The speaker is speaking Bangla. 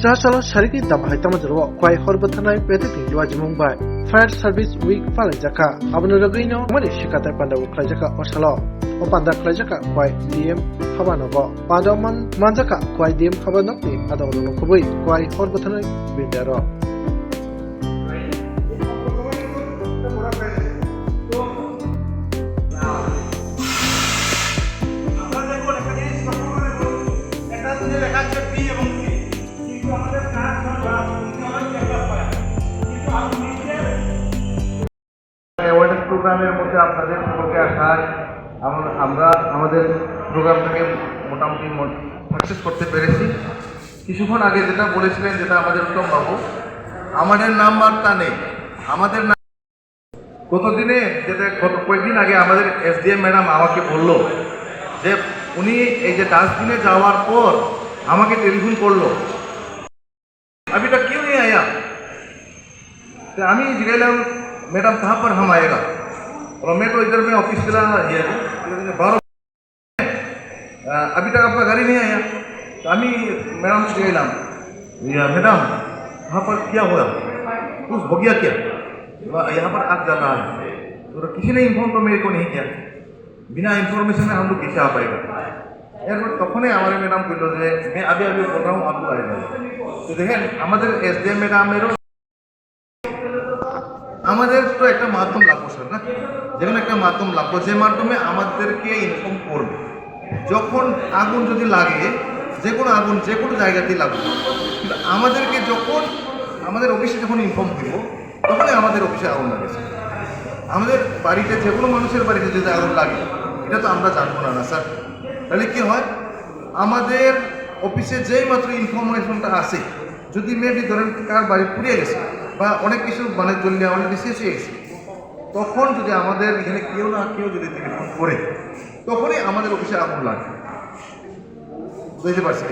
Jahasalo Shariki Damhai Tamajro, Kwai Horbatanai, Petting Luaji Mumbai, Fire Service Week Falajaka, Abunuragino, Mani Shikata Panda Klajaka Osalo, Opanda Klajaka, Kwai DM Havanogo, Padoman Manjaka, Kwai DM Havanoki, Adon Kubui, Kwai Horbatanai, Bindero. অ্যাওয়ার্ডেস প্রোগ্রামের মধ্যে আপনাদের সকলকে আসায় আমরা আমাদের প্রোগ্রামটাকে মোটামুটি সাকসেস করতে পেরেছি। কিছুক্ষণ আগে যেটা বলেছিলেন, যেটা আমাদের উত্তম বাবু, আমাদের নাম্বারটা নেই, আমাদের গতদিনে যেটা কয়েকদিন আগে আমাদের এসডিএম ম্যাডাম আমাকে বলল যে উনি এই যে ডাস্টবিনে যাওয়ার পর আমাকে টেলিফোন করলো, अभी तक क्यों नहीं आया? तो আমি জিজ্ঞাসা मैडम कहाँ पर हम आएगा? और मैं तो इधर में ऑफिस चला ये 12 अभी तक आपका गाड़ी नहीं आया। तो আমি मैडम से गए मैडम वहाँ पर क्या हुआ, कुछ हो गया क्या? यहाँ पर आग जल रहा है। तो किसी ने इन्फॉर्म तो मेरे को नहीं किया, बिना इन्फॉर्मेशन में हम लोग कैसे आ पाएगा? এরপর তখনই আমার ম্যাডাম বলল যে मैं अभी अभी बोल रहा हूँ आपको आएगा। তো দেখেন আমাদের এসডিএম ম্যাডামেরও আমাদের তো একটা মাধ্যম লাগবো স্যার, না যেখানে একটা মাধ্যম লাগবো, যে মাধ্যমে আমাদেরকে ইনফর্ম করবে যখন আগুন যদি লাগে, যে কোনো আগুন যে কোনো জায়গাতেই লাগবে, কিন্তু আমাদেরকে যখন আমাদের অফিসে যখন ইনফর্ম হইব তখনই আমাদের অফিসে আগুন লাগেছে। আমাদের বাড়িতে যে কোনো মানুষের বাড়িতে যদি আগুন লাগে এটা তো আমরা জানবো না স্যার। তাহলে কি হয়, আমাদের অফিসে যেই মাত্র ইনফরমেশনটা আসে, যদি মেবি ধরেন কার বাড়ি পুড়িয়ে গেছে বা অনেক কিছু মানে জ্বলিয়ে অনেক বেশি এসে গেছে, তখন যদি আমাদের এখানে কেউ না কেউ যদি টেলিফোন করে তখনই আমাদের অফিসে আগুন লাগে। বুঝতে পারছি?